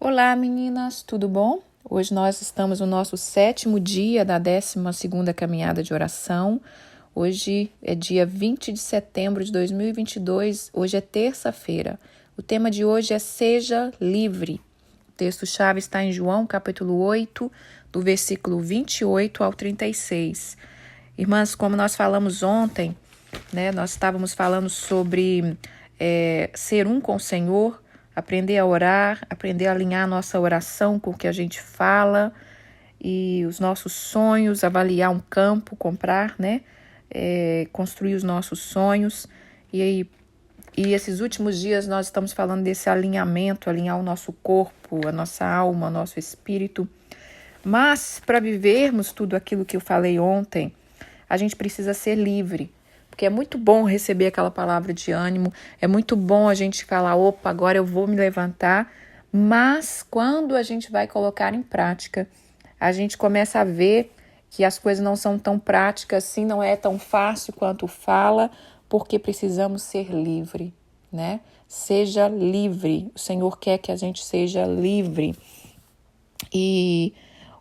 Olá, meninas, tudo bom? Hoje nós estamos no nosso 7º dia da 12ª caminhada de oração. Hoje é dia 20 de setembro de 2022, hoje é terça-feira. O tema de hoje é Seja Livre. O texto-chave está em João, capítulo 8, do versículo 28 ao 36. Irmãs, como nós falamos ontem, nós estávamos falando sobre ser um com o Senhor, aprender a orar, aprender a alinhar a nossa oração com o que a gente fala e os nossos sonhos, avaliar um campo, comprar, construir os nossos sonhos. E esses últimos dias nós estamos falando desse alinhamento, alinhar o nosso corpo, a nossa alma, o nosso espírito. Mas para vivermos tudo aquilo que eu falei ontem, a gente precisa ser livre. Porque é muito bom receber aquela palavra de ânimo, é muito bom a gente falar, opa, agora eu vou me levantar, mas quando a gente vai colocar em prática, a gente começa a ver que as coisas não são tão práticas assim, não é tão fácil quanto fala, porque precisamos ser livre, né? Seja livre, o Senhor quer que a gente seja livre. E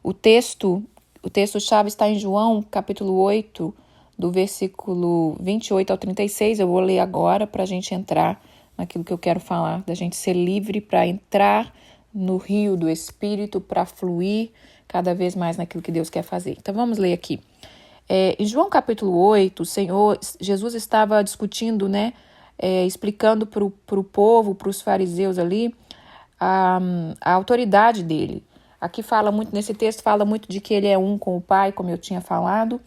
o texto-chave está em João, capítulo 8, do versículo 28 ao 36, eu vou ler agora para a gente entrar naquilo que eu quero falar, da gente ser livre para entrar no rio do Espírito, para fluir cada vez mais naquilo que Deus quer fazer. Então vamos ler aqui. Em João capítulo 8, Jesus estava discutindo, explicando para o povo, para os fariseus ali, a autoridade dele. Aqui fala muito, nesse texto fala muito de que ele é um com o Pai, como eu tinha falado,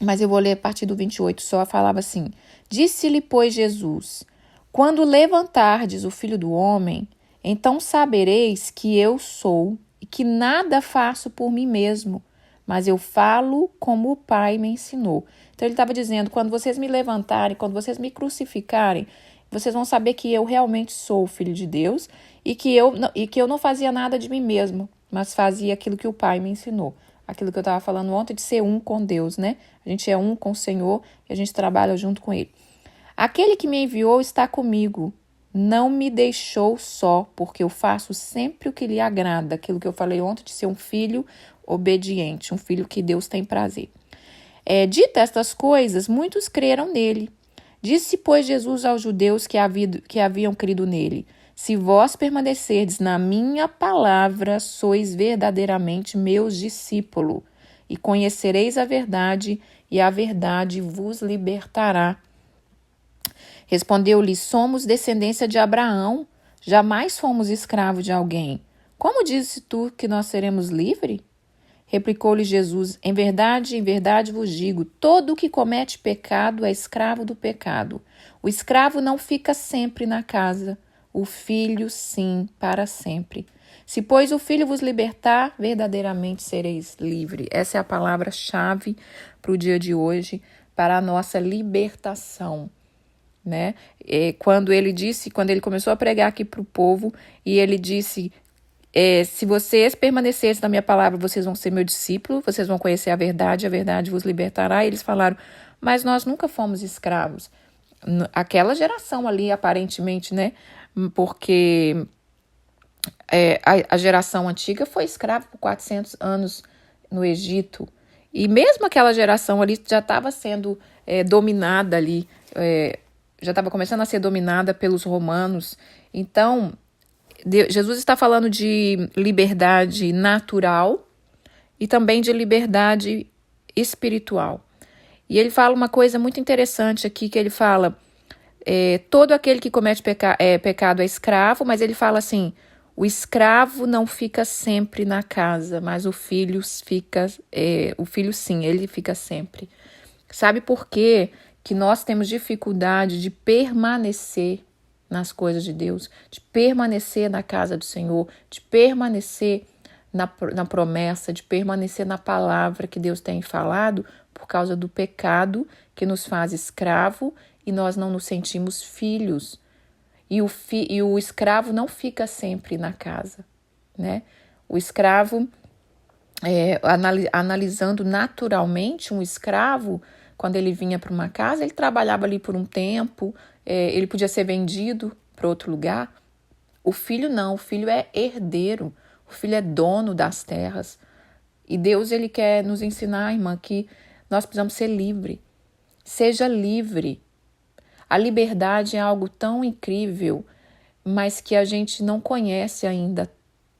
mas eu vou ler a partir do 28 só, falava assim: Disse-lhe, pois, Jesus, quando levantardes o Filho do Homem, então sabereis que eu sou e que nada faço por mim mesmo, mas eu falo como o Pai me ensinou. Então ele estava dizendo, quando vocês me levantarem, quando vocês me crucificarem, vocês vão saber que eu realmente sou o Filho de Deus e que eu não fazia nada de mim mesmo, mas fazia aquilo que o Pai me ensinou. Aquilo que eu estava falando ontem de ser um com Deus, né? A gente é um com o Senhor e a gente trabalha junto com Ele. Aquele que me enviou está comigo, não me deixou só, porque eu faço sempre o que lhe agrada. Aquilo que eu falei ontem de ser um filho obediente, um filho que Deus tem prazer. Dita estas coisas, muitos creram nele. Disse, pois, Jesus aos judeus que haviam crido nele: Se vós permanecerdes na minha palavra, sois verdadeiramente meus discípulos, e conhecereis a verdade, e a verdade vos libertará. Respondeu-lhe: Somos descendência de Abraão, jamais fomos escravos de alguém. Como dizes tu que nós seremos livres? Replicou-lhe Jesus: em verdade vos digo, todo o que comete pecado é escravo do pecado. O escravo não fica sempre na casa, o filho sim, para sempre. Se, pois, o filho vos libertar, verdadeiramente sereis livres. Essa é a palavra-chave para o dia de hoje, para a nossa libertação. Quando ele começou a pregar aqui para o povo, e ele disse: se vocês permanecerem na minha palavra, vocês vão ser meu discípulo, vocês vão conhecer a verdade vos libertará. E eles falaram: mas nós nunca fomos escravos. Aquela geração ali, aparentemente, porque a geração antiga foi escrava por 400 anos no Egito. E mesmo aquela geração ali já estava sendo dominada ali, já estava começando a ser dominada pelos romanos. Então, Jesus está falando de liberdade natural e também de liberdade espiritual. E ele fala uma coisa muito interessante aqui, que ele fala, todo aquele que comete pecado é escravo, mas ele fala assim, o escravo não fica sempre na casa, mas o filho sim, ele fica sempre. Sabe por quê que nós temos dificuldade de permanecer nas coisas de Deus, de permanecer na casa do Senhor, de permanecer na promessa, de permanecer na palavra que Deus tem falado, por causa do pecado que nos faz escravo e nós não nos sentimos filhos. E o escravo não fica sempre na casa, O escravo, analisando naturalmente um escravo, quando ele vinha para uma casa, ele trabalhava ali por um tempo, ele podia ser vendido para outro lugar. O filho não, o filho é herdeiro, o filho é dono das terras. E Deus, ele quer nos ensinar, irmã, que nós precisamos ser livres. Seja livre. A liberdade é algo tão incrível, mas que a gente não conhece ainda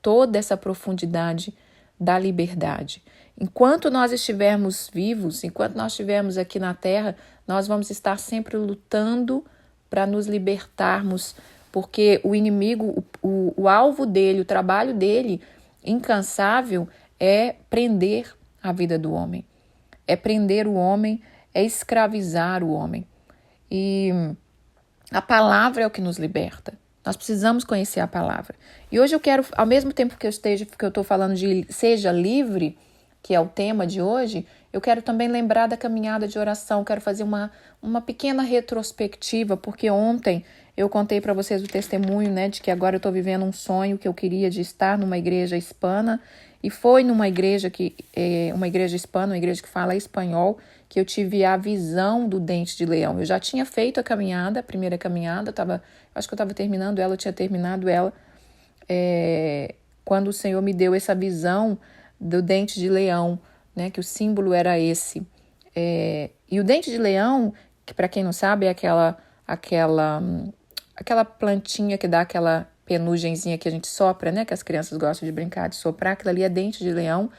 toda essa profundidade da liberdade. Enquanto nós estivermos vivos, enquanto nós estivermos aqui na Terra, nós vamos estar sempre lutando para nos libertarmos, porque o inimigo, o alvo dele, o trabalho dele, incansável, é prender a vida do homem. É prender o homem, é escravizar o homem. E a palavra é o que nos liberta. Nós precisamos conhecer a palavra. E hoje eu quero, ao mesmo tempo que eu estou falando de seja livre, que é o tema de hoje, eu quero também lembrar da caminhada de oração. Quero fazer uma pequena retrospectiva, porque ontem eu contei para vocês o testemunho, né, de que agora eu estou vivendo um sonho que eu queria de estar numa igreja hispana. E foi numa igreja uma igreja hispana, uma igreja que fala espanhol, que eu tive a visão do dente de leão. Eu já tinha feito a caminhada, a primeira caminhada, acho que eu estava terminando ela, eu tinha terminado ela, quando o Senhor me deu essa visão do dente de leão, né, que o símbolo era esse. E o dente de leão, que para quem não sabe, é aquela plantinha que dá aquela penugenzinha que a gente sopra, né, que as crianças gostam de brincar, de soprar, aquilo ali é dente de leão.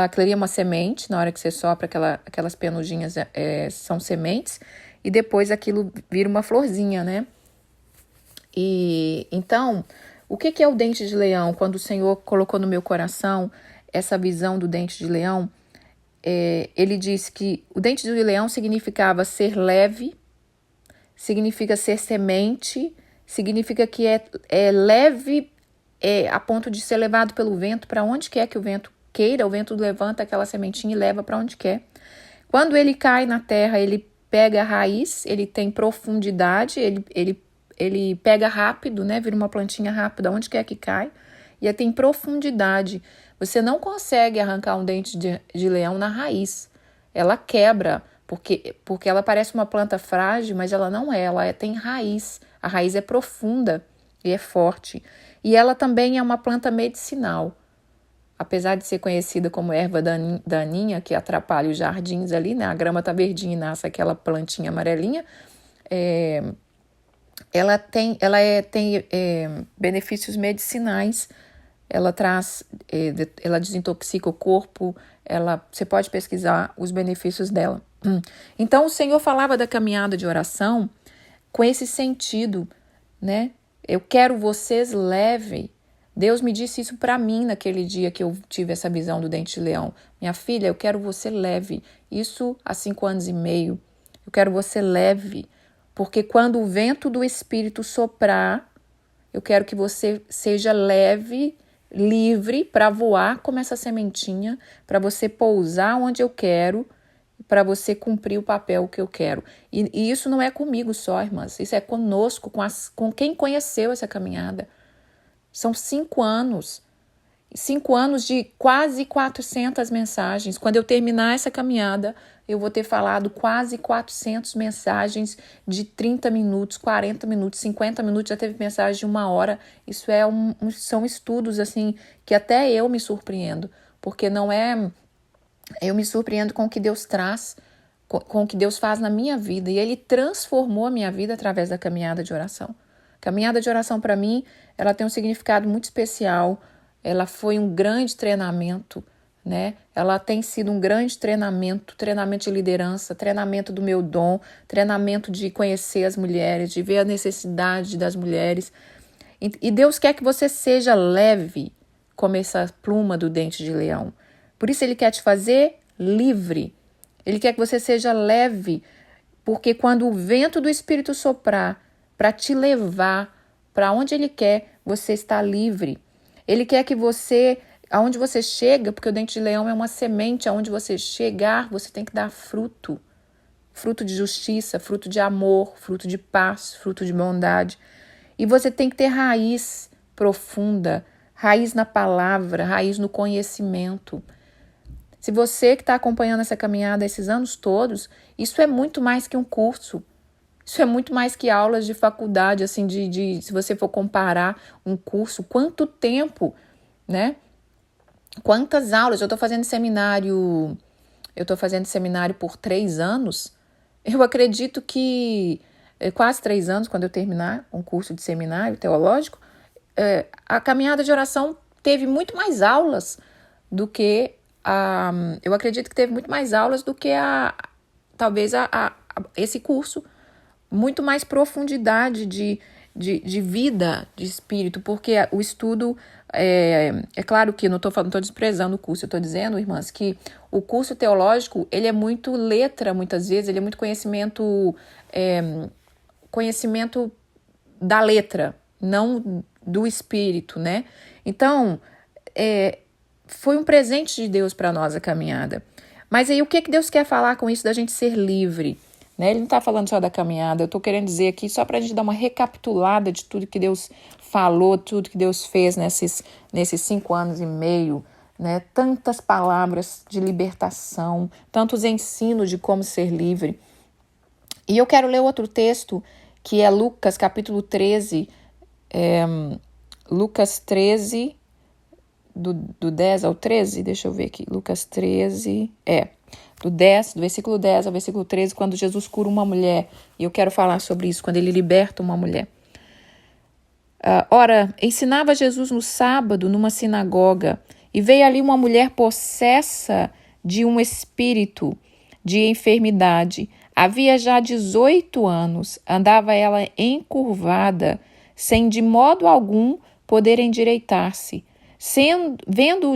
Aquilo ali é uma semente, na hora que você sopra, aquelas penuginhas são sementes, e depois aquilo vira uma florzinha, né? E então, o que é o dente de leão? Quando o Senhor colocou no meu coração essa visão do dente de leão, ele disse que o dente de leão significava ser leve, significa ser semente, significa que é leve a ponto de ser levado pelo vento para onde quer que o vento queira, o vento levanta aquela sementinha e leva para onde quer. Quando ele cai na terra, ele pega a raiz, ele tem profundidade, ele pega rápido, né? Vira uma plantinha rápida onde quer que cai, e tem profundidade. Você não consegue arrancar um dente de leão na raiz. Ela quebra, porque ela parece uma planta frágil, mas ela não é, tem raiz. A raiz é profunda e é forte. E ela também é uma planta medicinal. Apesar de ser conhecida como erva daninha, que atrapalha os jardins ali, né? A grama tá verdinha e nasce aquela plantinha amarelinha. Ela tem benefícios medicinais. Ela desintoxica o corpo. Você pode pesquisar os benefícios dela. Então, o Senhor falava da caminhada de oração com esse sentido, né? Eu quero vocês leve. Deus me disse isso para mim naquele dia que eu tive essa visão do dente de leão. Minha filha, eu quero você leve. Isso há 5 anos e meio. Eu quero você leve, porque quando o vento do Espírito soprar, eu quero que você seja leve, livre para voar como essa sementinha, para você pousar onde eu quero, para você cumprir o papel que eu quero. E isso não é comigo só, irmãs. Isso é conosco, com quem conheceu essa caminhada. São 5 anos. 5 anos de quase 400 mensagens. Quando eu terminar essa caminhada, eu vou ter falado quase 400 mensagens de 30 minutos, 40 minutos, 50 minutos. Já teve mensagem de 1 hora. Isso são estudos assim que até eu me surpreendo. Porque não é... Eu me surpreendo com o que Deus traz, com o que Deus faz na minha vida. E Ele transformou a minha vida através da caminhada de oração. Caminhada de oração, para mim, ela tem um significado muito especial. Ela foi um grande treinamento, né? Ela tem sido um grande treinamento de liderança, treinamento do meu dom, treinamento de conhecer as mulheres, de ver a necessidade das mulheres. E Deus quer que você seja leve, como essa pluma do dente de leão. Por isso Ele quer te fazer livre. Ele quer que você seja leve, porque quando o vento do Espírito soprar, para te levar para onde Ele quer, você está livre. Ele quer que você, aonde você chega, porque o dente de leão é uma semente, aonde você chegar, você tem que dar fruto. Fruto de justiça, fruto de amor, fruto de paz, fruto de bondade. E você tem que ter raiz profunda, raiz na palavra, raiz no conhecimento. Se você que está acompanhando essa caminhada esses anos todos, isso é muito mais que um curso. Isso é muito mais que aulas de faculdade, assim, se você for comparar um curso, quanto tempo, né? Quantas aulas? Eu estou fazendo seminário por 3 anos. Eu acredito que quase 3 anos, quando eu terminar um curso de seminário teológico, a caminhada de oração teve muito mais aulas do que eu acredito que teve muito mais aulas do que talvez esse curso, muito mais profundidade de vida, de espírito, porque o estudo, é claro que não estou desprezando o curso, eu estou dizendo, irmãs, que o curso teológico, ele é muito letra, muitas vezes, ele é muito conhecimento da letra, não do espírito, né? Então, foi um presente de Deus para nós a caminhada. Mas aí o que Deus quer falar com isso da gente ser livre? Né? Ele não está falando só da caminhada, eu estou querendo dizer aqui só para a gente dar uma recapitulada de tudo que Deus falou, tudo que Deus fez nesses 5 anos e meio, né? Tantas palavras de libertação, tantos ensinos de como ser livre. E eu quero ler outro texto, que é Lucas capítulo 13, Lucas 13, do 10 ao 13, deixa eu ver aqui, Lucas 13, do versículo 10 ao versículo 13, quando Jesus cura uma mulher, e eu quero falar sobre isso, quando ele liberta uma mulher. Ora, ensinava Jesus no sábado numa sinagoga, e veio ali uma mulher possessa de um espírito de enfermidade. Havia já 18 anos, andava ela encurvada, sem de modo algum poder endireitar-se. Vendo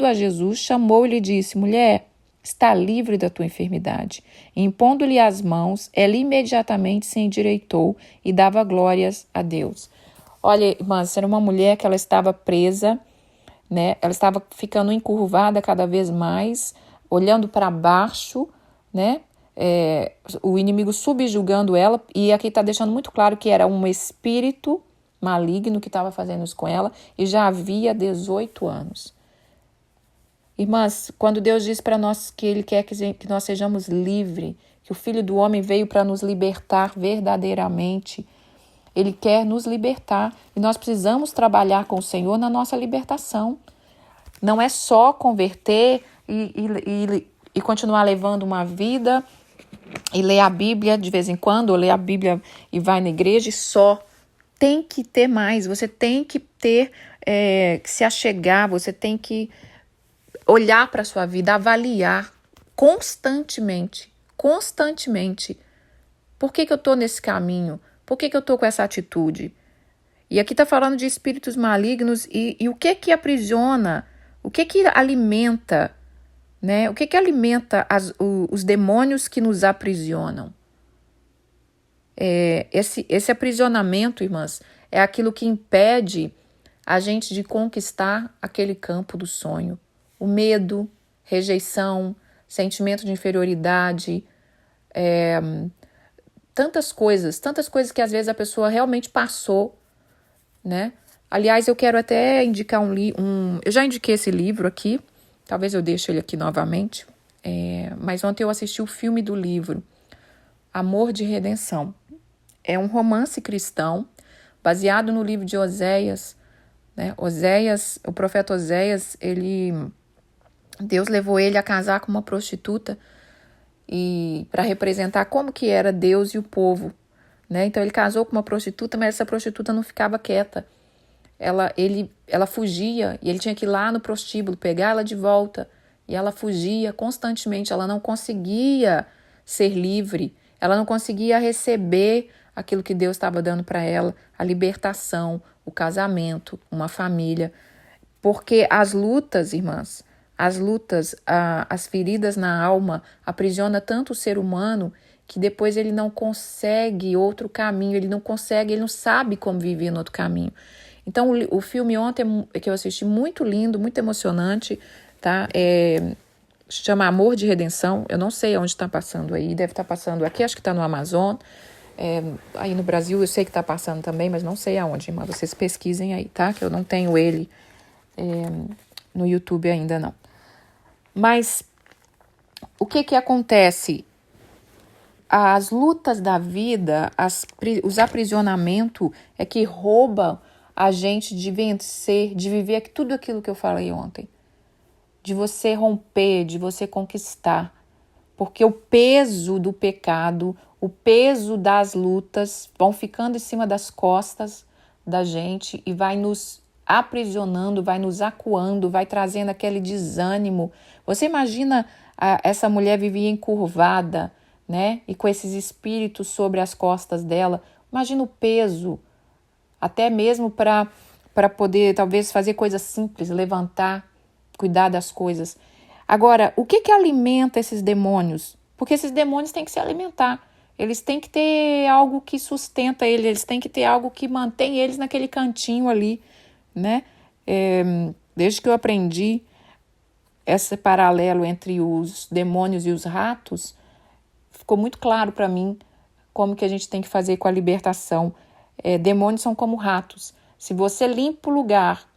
a Jesus, chamou-lhe e disse: mulher, está livre da tua enfermidade. E, impondo-lhe as mãos, ela imediatamente se endireitou e dava glórias a Deus. Olha, irmãs, era uma mulher que ela estava presa, né? Ela estava ficando encurvada cada vez mais, olhando para baixo, né? O inimigo subjugando ela, e aqui está deixando muito claro que era um espírito maligno que estava fazendo isso com ela, e já havia 18 anos. Irmãs, quando Deus diz para nós que Ele quer que nós sejamos livres, que o Filho do Homem veio para nos libertar verdadeiramente, Ele quer nos libertar, e nós precisamos trabalhar com o Senhor na nossa libertação. Não é só converter e continuar levando uma vida e ler a Bíblia de vez em quando, ou ler a Bíblia e vai na igreja e só. Tem que ter mais, você tem que ter, que se achegar, você tem que olhar para a sua vida, avaliar constantemente. Por que eu estou nesse caminho? Por que eu estou com essa atitude? E aqui está falando de espíritos malignos e o que aprisiona, o que alimenta, né? O que alimenta os demônios que nos aprisionam? Esse aprisionamento, irmãs, é aquilo que impede a gente de conquistar aquele campo do sonho. O medo, rejeição, sentimento de inferioridade, tantas coisas que às vezes a pessoa realmente passou, né? Aliás, eu quero até indicar eu já indiquei esse livro aqui, talvez eu deixe ele aqui novamente, mas ontem eu assisti o filme do livro, Amor de Redenção. É um romance cristão, baseado no livro de Oséias, né? O profeta Oséias, Deus levou ele a casar com uma prostituta e para representar como que era Deus e o povo, né? Então ele casou com uma prostituta, mas essa prostituta não ficava quieta. Ela fugia e ele tinha que ir lá no prostíbulo pegar ela de volta, e ela fugia constantemente. Ela não conseguia ser livre, ela não conseguia receber aquilo que Deus estava dando para ela, a libertação, o casamento, uma família. Porque as lutas, irmãs, as feridas na alma aprisiona tanto o ser humano que depois ele não consegue outro caminho, ele não sabe como viver no outro caminho. Então o filme ontem que eu assisti, muito lindo, muito emocionante, tá? Se chama Amor de Redenção. Eu não sei onde está passando aí, deve estar passando aqui, acho que está no Amazon. Aí no Brasil eu sei que está passando também, mas não sei aonde, irmã. Vocês pesquisem aí, tá? Que eu não tenho ele no YouTube ainda não. Mas o que acontece? as lutas da vida, os aprisionamentos é que roubam a gente de vencer, de viver tudo aquilo que eu falei ontem. De você romper, de você conquistar. Porque o peso do pecado, o peso das lutas vão ficando em cima das costas da gente e vai nos aprisionando, vai nos acuando, vai trazendo aquele desânimo. Você imagina essa mulher vivia encurvada, né? E com esses espíritos sobre as costas dela. Imagina o peso, até mesmo para poder talvez fazer coisas simples, levantar, cuidar das coisas. Agora, o que alimenta esses demônios? Porque esses demônios têm que se alimentar. Eles têm que ter algo que sustenta eles têm que ter algo que mantém eles naquele cantinho ali, né? Desde que eu aprendi esse paralelo entre os demônios e os ratos, ficou muito claro para mim como que a gente tem que fazer com a libertação. Demônios são como ratos. Se você limpa o lugar,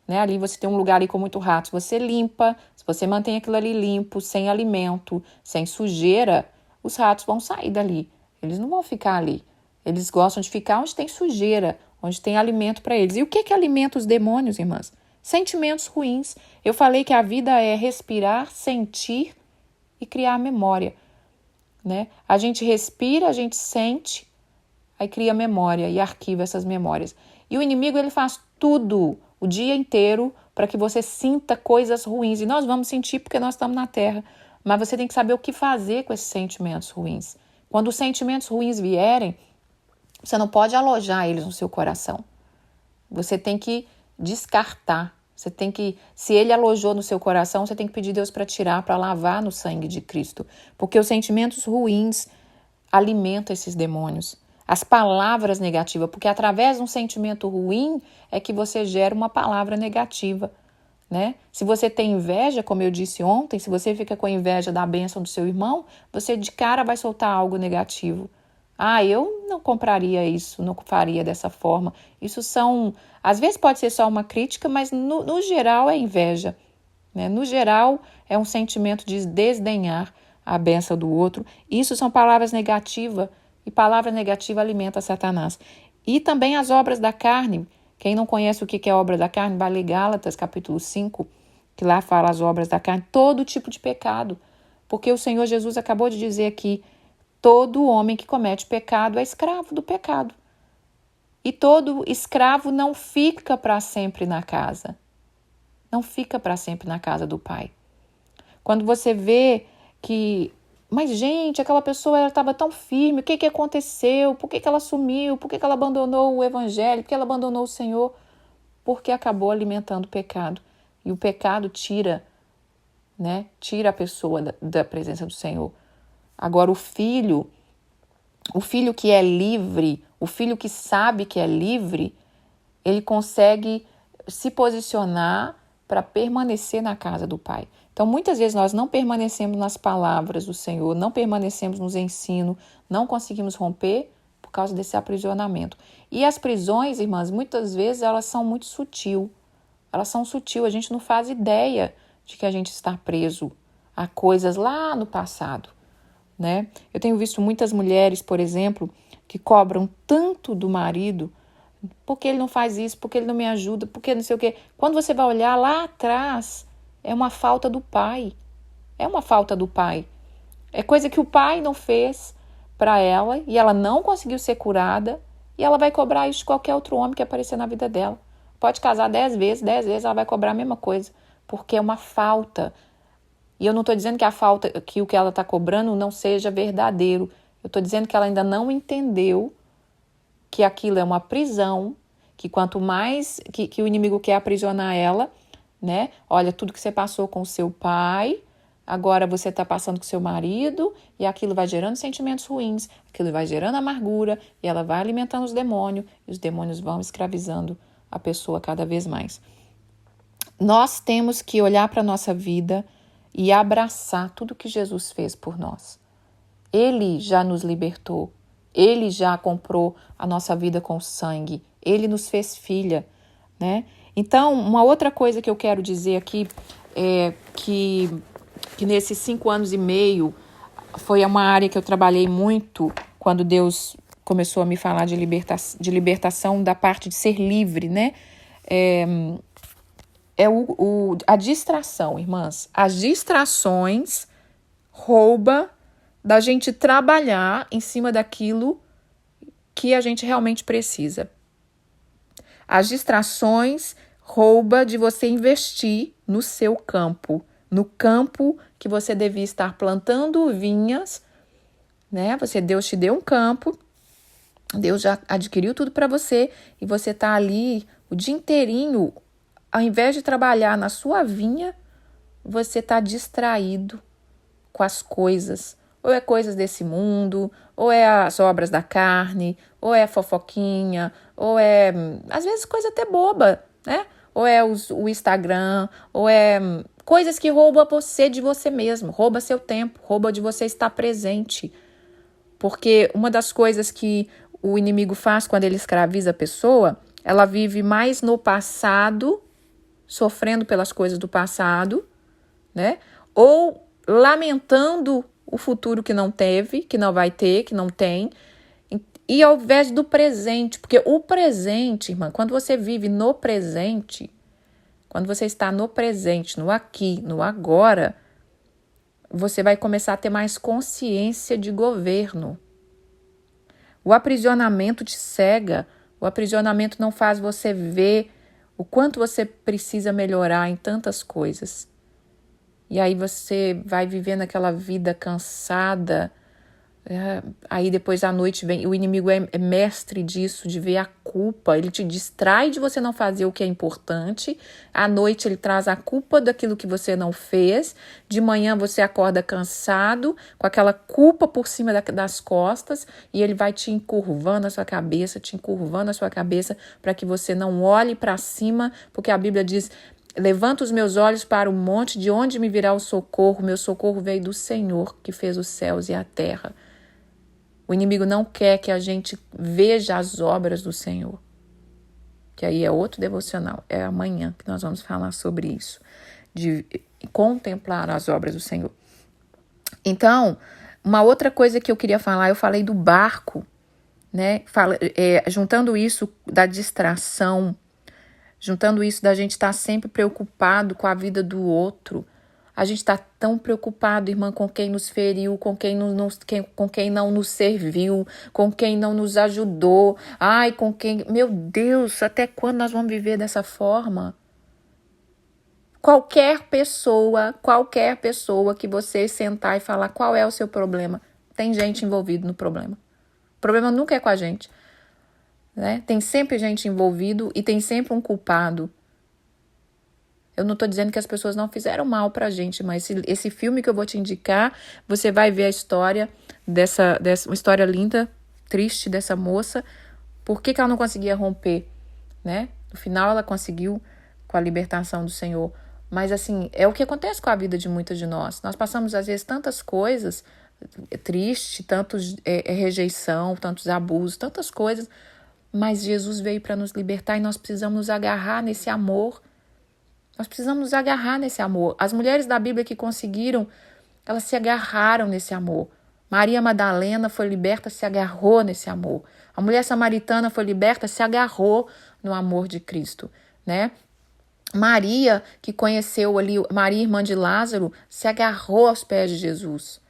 né, ali você tem um lugar ali com muito rato, se você limpa, se você mantém aquilo ali limpo, sem alimento, sem sujeira, os ratos vão sair dali. Eles não vão ficar ali. Eles gostam de ficar onde tem sujeira, onde tem alimento para eles. E o que alimenta os demônios, irmãs? Sentimentos ruins. Eu falei que a vida é respirar, sentir e criar memória, né? A gente respira, a gente sente, aí cria memória e arquiva essas memórias. E o inimigo, ele faz tudo o dia inteiro para que você sinta coisas ruins. E nós vamos sentir porque nós estamos na Terra. Mas você tem que saber o que fazer com esses sentimentos ruins. Quando os sentimentos ruins vierem, você não pode alojar eles no seu coração. Você tem que descartar. Você tem que, se ele alojou no seu coração, você tem que pedir Deus para tirar, para lavar no sangue de Cristo. Porque os sentimentos ruins alimentam esses demônios. As palavras negativas, porque através de um sentimento ruim é que você gera uma palavra negativa, né? Se você tem inveja, como eu disse ontem, se você fica com inveja da bênção do seu irmão, você de cara vai soltar algo negativo. Eu não compraria isso, não faria dessa forma. Isso são, às vezes pode ser só uma crítica, mas no geral é inveja, né? No geral é um sentimento de desdenhar a bênção do outro. Isso são palavras negativas, e palavra negativa alimenta Satanás. E também as obras da carne. Quem não conhece o que é obra da carne, vai ler Gálatas capítulo 5, que lá fala as obras da carne, todo tipo de pecado. Porque o Senhor Jesus acabou de dizer aqui, todo homem que comete pecado é escravo do pecado. E todo escravo não fica para sempre na casa. Não fica para sempre na casa do Pai. Quando você vê que, mas gente, aquela pessoa estava tão firme, o que aconteceu? Por que ela sumiu? Por que ela abandonou o Evangelho? Por que ela abandonou o Senhor? Porque acabou alimentando o pecado. E o pecado tira, né? Tira a pessoa da presença do Senhor. Agora o filho que é livre, o filho que sabe que é livre, ele consegue se posicionar para permanecer na casa do Pai. Então, muitas vezes nós não permanecemos nas palavras do Senhor, não permanecemos nos ensinos, não conseguimos romper por causa desse aprisionamento. E as prisões, irmãs, muitas vezes elas são muito sutil. Elas são sutil, a gente não faz ideia de que a gente está preso a coisas lá no passado, né? Eu tenho visto muitas mulheres, por exemplo, que cobram tanto do marido, porque ele não faz isso, porque ele não me ajuda, porque não sei o quê. Quando você vai olhar lá atrás, é uma falta do pai. É uma falta do pai. É coisa que o pai não fez para ela e ela não conseguiu ser curada e ela vai cobrar isso de qualquer outro homem que aparecer na vida dela. Pode casar 10 vezes ela vai cobrar a mesma coisa, porque é uma falta. E eu não estou dizendo que a falta, que o que ela está cobrando não seja verdadeiro. Eu estou dizendo que ela ainda não entendeu que aquilo é uma prisão, que quanto mais que o inimigo quer aprisionar ela, né? Olha, tudo que você passou com o seu pai, agora você está passando com o seu marido, e aquilo vai gerando sentimentos ruins, aquilo vai gerando amargura, e ela vai alimentando os demônios, e os demônios vão escravizando a pessoa cada vez mais. Nós temos que olhar para a nossa vida e abraçar tudo que Jesus fez por nós. Ele já nos libertou, ele já comprou a nossa vida com sangue, ele nos fez filha, né? Então, uma outra coisa que eu quero dizer aqui é que nesses 5 anos e meio foi uma área que eu trabalhei muito quando Deus começou a me falar de libertação da parte de ser livre, né? A distração, irmãs. As distrações rouba da gente trabalhar em cima daquilo que a gente realmente precisa. As distrações rouba de você investir no seu campo, no campo que você devia estar plantando vinhas, né? Deus te deu um campo, Deus já adquiriu tudo para você e você está ali o dia inteirinho, ao invés de trabalhar na sua vinha, você está distraído com as coisas. Ou é coisas desse mundo, ou é as obras da carne, ou é fofoquinha, ou é, às vezes, coisa até boba, né? Ou é o Instagram, ou é coisas que roubam você de você mesmo, rouba seu tempo, rouba de você estar presente. Porque uma das coisas que o inimigo faz quando ele escraviza a pessoa, ela vive mais no passado, sofrendo pelas coisas do passado, né? Ou lamentando o futuro que não teve, que não vai ter, que não tem, e ao invés do presente, porque o presente, irmã, quando você vive no presente, quando você está no presente, no aqui, no agora, você vai começar a ter mais consciência de governo. O aprisionamento te cega, o aprisionamento não faz você ver o quanto você precisa melhorar em tantas coisas. E aí você vai vivendo aquela vida cansada. Aí depois à noite vem, o inimigo é mestre disso, de ver a culpa. Ele te distrai de você não fazer o que é importante. À noite ele traz a culpa daquilo que você não fez. De manhã você acorda cansado, com aquela culpa por cima das costas. E ele vai te encurvando a sua cabeça, para que você não olhe para cima. Porque a Bíblia diz: levanto os meus olhos para o monte, de onde me virá o socorro? Meu socorro veio do Senhor, que fez os céus e a terra. O inimigo não quer que a gente veja as obras do Senhor. Que aí é outro devocional. É amanhã que nós vamos falar sobre isso. De contemplar as obras do Senhor. Então, uma outra coisa que eu queria falar, eu falei do barco, né? Juntando isso da distração, juntando isso da gente estar sempre preocupado com a vida do outro. A gente está tão preocupado, irmã, com quem nos feriu, com quem não nos serviu, com quem não nos ajudou. Ai, com quem... Meu Deus, até quando nós vamos viver dessa forma? Qualquer pessoa que você sentar e falar qual é o seu problema, tem gente envolvida no problema. O problema nunca é com a gente, né? Tem sempre gente envolvida e tem sempre um culpado. Eu não estou dizendo que as pessoas não fizeram mal pra gente, mas esse filme que eu vou te indicar, você vai ver a história dessa uma história linda, triste dessa moça. Por que ela não conseguia romper, né? No final ela conseguiu com a libertação do Senhor. Mas assim, é o que acontece com a vida de muitas de nós. Nós passamos às vezes tantas coisas tristes, tantos rejeição, tantos abusos, tantas coisas, mas Jesus veio para nos libertar e nós precisamos nos agarrar nesse amor. Nós precisamos nos agarrar nesse amor. As mulheres da Bíblia que conseguiram, elas se agarraram nesse amor. Maria Madalena foi liberta, se agarrou nesse amor. A mulher samaritana foi liberta, se agarrou no amor de Cristo, né? Maria, que conheceu ali, Maria, irmã de Lázaro, se agarrou aos pés de Jesus.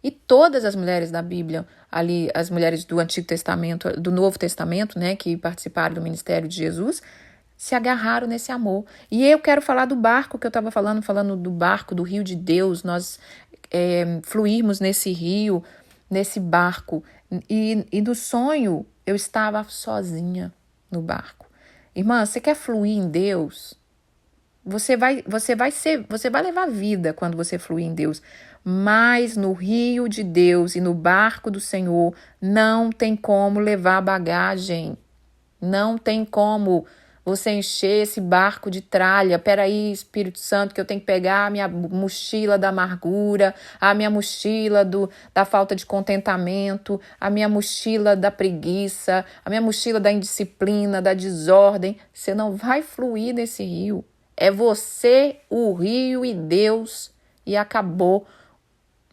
E todas as mulheres da Bíblia, ali, as mulheres do Antigo Testamento, do Novo Testamento, né, que participaram do ministério de Jesus, se agarraram nesse amor. E eu quero falar do barco que eu estava falando do barco, do rio de Deus, nós fluirmos nesse rio, nesse barco. E no sonho, eu estava sozinha no barco. Irmã, você quer fluir em Deus? Você vai levar vida quando você fluir em Deus. Mas no rio de Deus e no barco do Senhor, não tem como levar bagagem. Não tem como você encher esse barco de tralha. Peraí, Espírito Santo, que eu tenho que pegar a minha mochila da amargura, a minha mochila da falta de contentamento, a minha mochila da preguiça, a minha mochila da indisciplina, da desordem. Você não vai fluir nesse rio. É você, o rio e Deus. E acabou.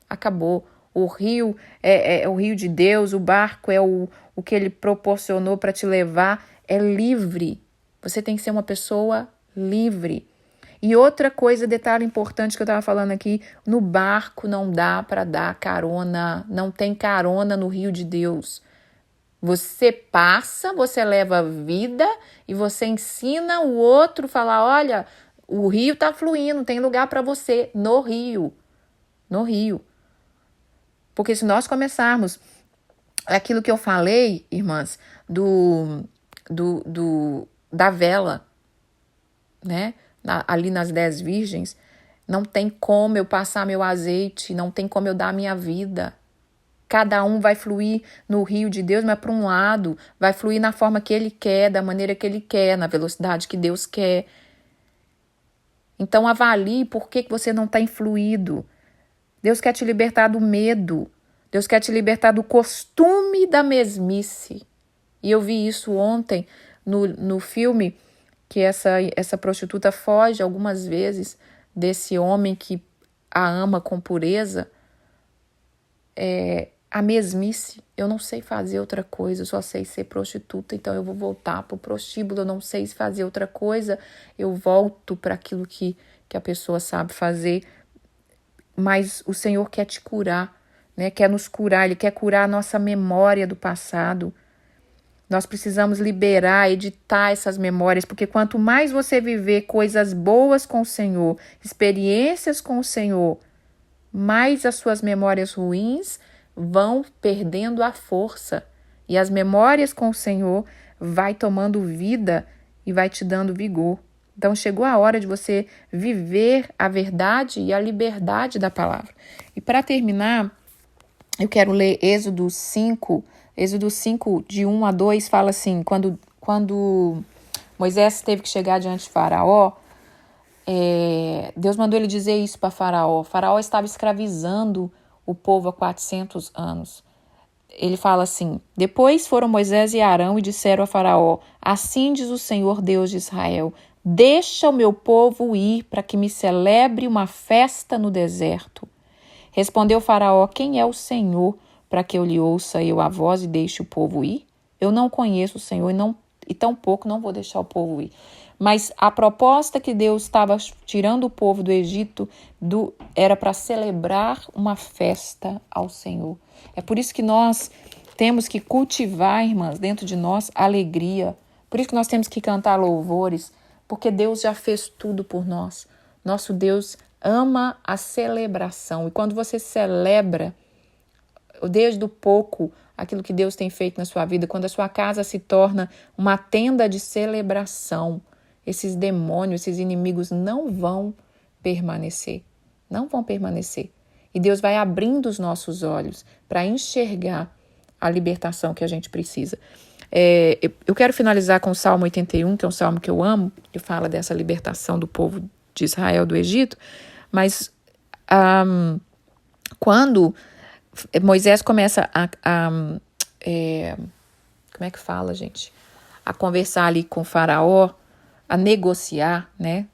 Acabou. o rio é o rio de Deus, o barco é o que ele proporcionou para te levar, é livre. Você tem que ser uma pessoa livre. E outra coisa, detalhe importante que eu estava falando aqui, no barco não dá para dar carona, não tem carona no rio de Deus. Você passa, você leva vida e você ensina o outro a falar, olha, o rio está fluindo, tem lugar para você no rio. No rio. Porque se nós começarmos aquilo que eu falei, irmãs, da vela, né? Ali nas 10 virgens, não tem como eu passar meu azeite, não tem como eu dar a minha vida. Cada um vai fluir no rio de Deus, mas para um lado, vai fluir na forma que ele quer, da maneira que ele quer, na velocidade que Deus quer. Então avalie por que você não está influído. Deus quer te libertar do medo. Deus quer te libertar do costume da mesmice. E eu vi isso ontem no filme, que essa prostituta foge algumas vezes desse homem que a ama com pureza. A mesmice, eu não sei fazer outra coisa, eu só sei ser prostituta, então eu vou voltar para o prostíbulo, eu não sei fazer outra coisa, eu volto para aquilo que a pessoa sabe fazer. Mas o Senhor quer te curar, né? Quer nos curar, Ele quer curar a nossa memória do passado. Nós precisamos liberar, editar essas memórias, porque quanto mais você viver coisas boas com o Senhor, experiências com o Senhor, mais as suas memórias ruins vão perdendo a força. E as memórias com o Senhor vai tomando vida e vai te dando vigor. Então chegou a hora de você viver a verdade e a liberdade da palavra. E para terminar, eu quero ler Êxodo 5, de 1 a 2, fala assim, quando Moisés teve que chegar diante de Faraó, Deus mandou ele dizer isso para Faraó. Faraó estava escravizando o povo há 400 anos. Ele fala assim, depois foram Moisés e Arão e disseram a Faraó, assim diz o Senhor Deus de Israel, deixa o meu povo ir para que me celebre uma festa no deserto. Respondeu Faraó, quem é o Senhor para que eu lhe ouça eu a voz e deixe o povo ir? Eu não conheço o Senhor e tampouco não vou deixar o povo ir. Mas a proposta que Deus estava tirando o povo do Egito era para celebrar uma festa ao Senhor. É por isso que nós temos que cultivar, irmãs, dentro de nós, alegria. Por isso que nós temos que cantar louvores, porque Deus já fez tudo por nós. Nosso Deus ama a celebração. E quando você celebra, desde o pouco, aquilo que Deus tem feito na sua vida, quando a sua casa se torna uma tenda de celebração, esses demônios, esses inimigos não vão permanecer. Não vão permanecer. E Deus vai abrindo os nossos olhos para enxergar a libertação que a gente precisa. Eu quero finalizar com o Salmo 81, que é um salmo que eu amo, que fala dessa libertação do povo de Israel do Egito, mas quando Moisés começa como é que fala, gente? A conversar ali com o Faraó, a negociar, né?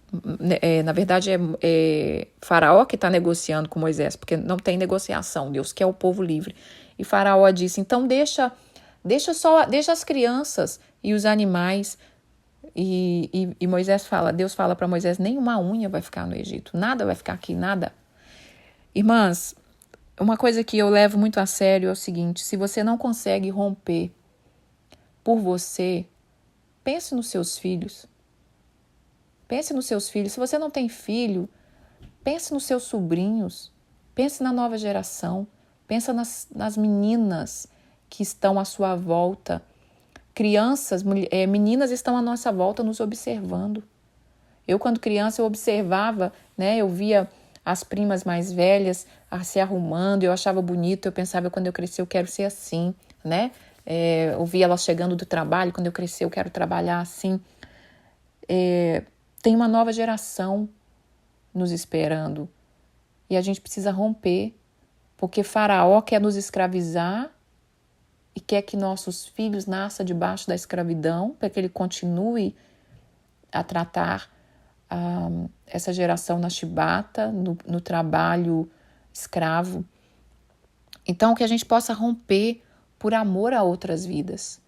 Na verdade, é Faraó que está negociando com Moisés, porque não tem negociação, Deus quer o povo livre. E Faraó disse, então deixa as crianças e os animais. E Deus fala para Moisés, nenhuma unha vai ficar no Egito, nada vai ficar aqui, nada. Irmãs, uma coisa que eu levo muito a sério é o seguinte, se você não consegue romper por você, pense nos seus filhos. Pense nos seus filhos. Se você não tem filho, pense nos seus sobrinhos. Pense na nova geração. Pense nas meninas que estão à sua volta. Crianças, meninas estão à nossa volta nos observando. Eu, quando criança, eu observava, né? Eu via as primas mais velhas se arrumando, eu achava bonito, eu pensava, quando eu crescer eu quero ser assim, né? Eu via elas chegando do trabalho, quando eu crescer eu quero trabalhar assim. Tem uma nova geração nos esperando e a gente precisa romper, porque Faraó quer nos escravizar e quer que nossos filhos nasçam debaixo da escravidão, para que ele continue a tratar essa geração na chibata, no trabalho escravo. Então, que a gente possa romper por amor a outras vidas.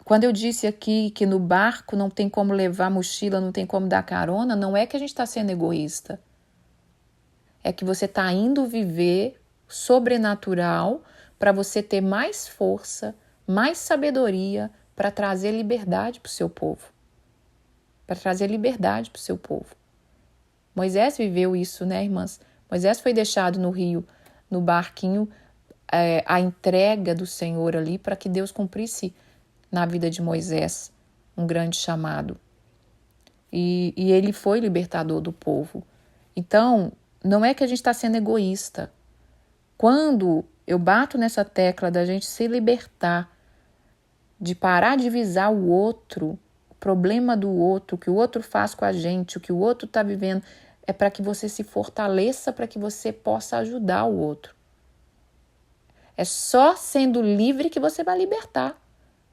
Quando eu disse aqui que no barco não tem como levar mochila, não tem como dar carona, não é que a gente está sendo egoísta. É que você está indo viver sobrenatural para você ter mais força, mais sabedoria para trazer liberdade para o seu povo. Para trazer liberdade para o seu povo. Moisés viveu isso, né, irmãs? Moisés foi deixado no rio, no barquinho, a entrega do Senhor ali para que Deus cumprisse na vida de Moisés um grande chamado. E ele foi libertador do povo. Então, não é que a gente está sendo egoísta. Quando eu bato nessa tecla da gente se libertar, de parar de visar o outro, o problema do outro, o que o outro faz com a gente, o que o outro está vivendo, é para que você se fortaleça, para que você possa ajudar o outro. É só sendo livre que você vai libertar.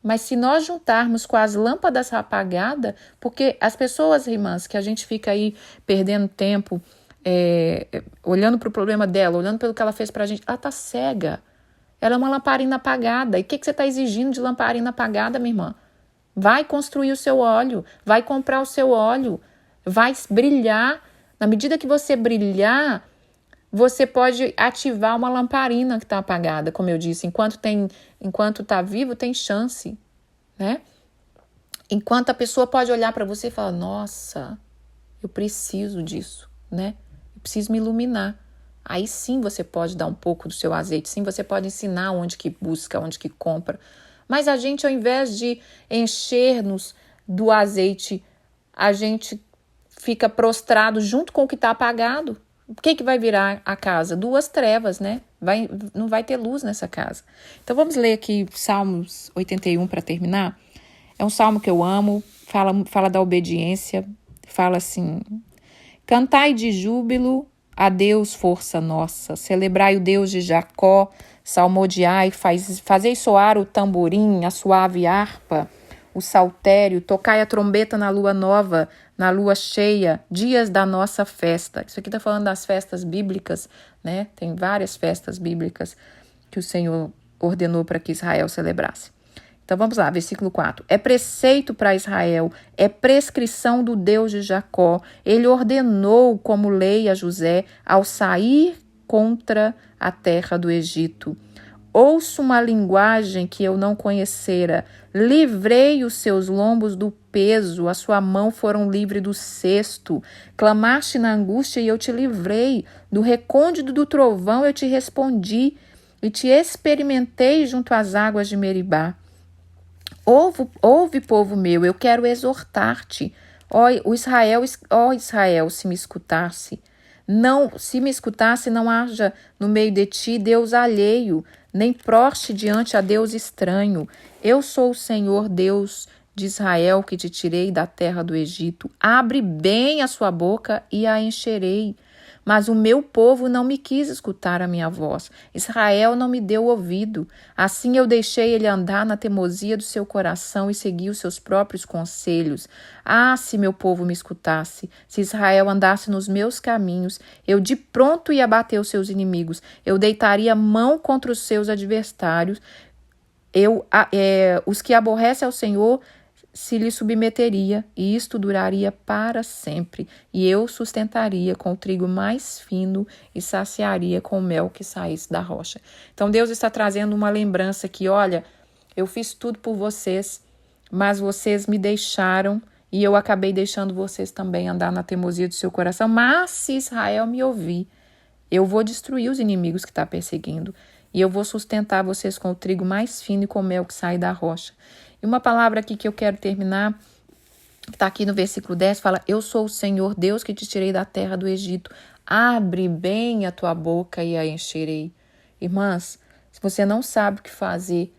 Mas se nós juntarmos com as lâmpadas apagadas, porque as pessoas, irmãs, que a gente fica aí perdendo tempo, olhando para o problema dela, olhando pelo que ela fez para a gente, ela está cega. Ela é uma lamparina apagada. E o que você está exigindo de lamparina apagada, minha irmã? Vai construir o seu óleo, vai comprar o seu óleo, vai brilhar. Na medida que você brilhar, você pode ativar uma lamparina que está apagada, como eu disse. Enquanto está vivo, tem chance, né? Enquanto a pessoa pode olhar para você e falar, nossa, eu preciso disso, né? Eu preciso me iluminar. Aí sim você pode dar um pouco do seu azeite, sim você pode ensinar onde que busca, onde que compra. Mas a gente, ao invés de encher-nos do azeite, a gente fica prostrado junto com o que está apagado. O que vai virar a casa? 2 trevas, né? Não vai ter luz nessa casa. Então vamos ler aqui Salmos 81 para terminar. É um salmo que eu amo, fala da obediência, fala assim: cantai de júbilo a Deus, força nossa, celebrai o Deus de Jacó, salmodiai, fazei soar o tamborim, a suave harpa, o saltério, tocai a trombeta na lua nova, na lua cheia, dias da nossa festa. Isso aqui está falando das festas bíblicas, né? Tem várias festas bíblicas que o Senhor ordenou para que Israel celebrasse. Então vamos lá, versículo 4. É preceito para Israel, é prescrição do Deus de Jacó. Ele ordenou como lei a José ao sair contra a terra do Egito. Ouço uma linguagem que eu não conhecera. Livrei os seus lombos do peso, a sua mão foram livre do cesto. Clamaste na angústia e eu te livrei. Do recôndito do trovão eu te respondi e te experimentei junto às águas de Meribá. Ouve, povo meu, eu quero exortar-te. Ó Israel, se me escutasse, não haja no meio de ti Deus alheio, nem proste diante a Deus estranho. Eu sou o Senhor Deus de Israel, que te tirei da terra do Egito. Abre bem a sua boca e a encherei. Mas o meu povo não me quis escutar a minha voz. Israel não me deu ouvido. Assim eu deixei ele andar na teimosia do seu coração e segui os seus próprios conselhos. Ah, se meu povo me escutasse, se Israel andasse nos meus caminhos, eu de pronto ia bater os seus inimigos. Eu deitaria mão contra os seus adversários. Os que aborrecem ao Senhor se lhe submeteria, e isto duraria para sempre, e eu sustentaria com o trigo mais fino e saciaria com o mel que saísse da rocha. Então Deus está trazendo uma lembrança que, olha, eu fiz tudo por vocês, mas vocês me deixaram, e eu acabei deixando vocês também andar na teimosia do seu coração. Mas se Israel me ouvir, eu vou destruir os inimigos que está perseguindo, e eu vou sustentar vocês com o trigo mais fino e com o mel que sai da rocha. E uma palavra aqui que eu quero terminar, que está aqui no versículo 10, fala: eu sou o Senhor Deus que te tirei da terra do Egito. Abre bem a tua boca e a encherei. Irmãs, se você não sabe o que fazer,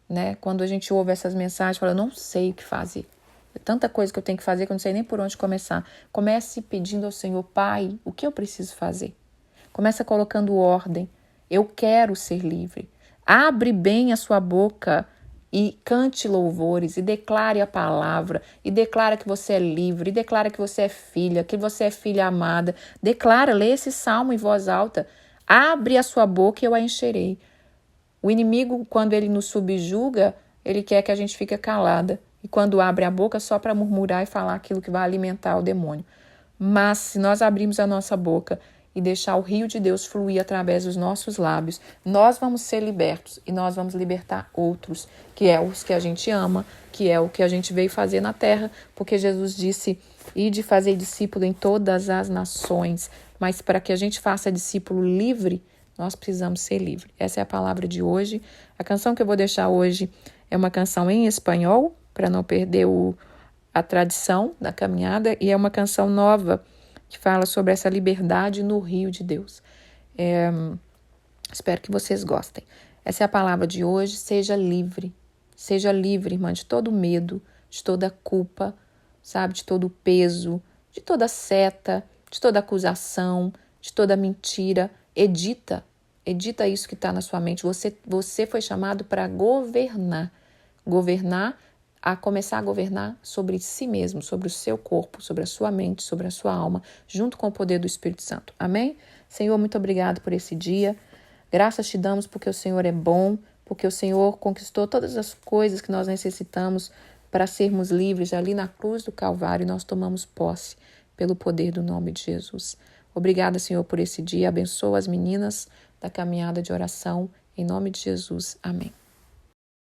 né? Quando a gente ouve essas mensagens, fala: eu não sei o que fazer. É tanta coisa que eu tenho que fazer que eu não sei nem por onde começar. Comece pedindo ao Senhor: Pai, o que eu preciso fazer? Começa colocando ordem. Eu quero ser livre. Abre bem a sua boca e cante louvores, e declare a palavra, e declara que você é livre, e declara que você é filha amada. Declara, lê esse salmo em voz alta. Abre a sua boca e eu a encherei. O inimigo, quando ele nos subjuga, ele quer que a gente fique calada. E quando abre a boca, só para murmurar e falar aquilo que vai alimentar o demônio. Mas se nós abrirmos a nossa boca e deixar o rio de Deus fluir através dos nossos lábios, nós vamos ser libertos e nós vamos libertar outros, que é os que a gente ama, que é o que a gente veio fazer na terra, porque Jesus disse, ide fazer discípulo em todas as nações, mas para que a gente faça discípulo livre, nós precisamos ser livres. Essa é a palavra de hoje. A canção que eu vou deixar hoje é uma canção em espanhol, para não perder a tradição da caminhada, e é uma canção nova que fala sobre essa liberdade no rio de Deus. Espero que vocês gostem. Essa é a palavra de hoje. Seja livre, irmã, de todo medo, de toda culpa, sabe, de todo peso, de toda seta, de toda acusação, de toda mentira. Edita isso que está na sua mente. Você foi chamado para governar, a começar a governar sobre si mesmo, sobre o seu corpo, sobre a sua mente, sobre a sua alma, junto com o poder do Espírito Santo. Amém? Senhor, muito obrigado por esse dia. Graças te damos porque o Senhor é bom, porque o Senhor conquistou todas as coisas que nós necessitamos para sermos livres ali na cruz do Calvário, e nós tomamos posse pelo poder do nome de Jesus. Obrigada, Senhor, por esse dia. Abençoa as meninas da caminhada de oração. Em nome de Jesus. Amém.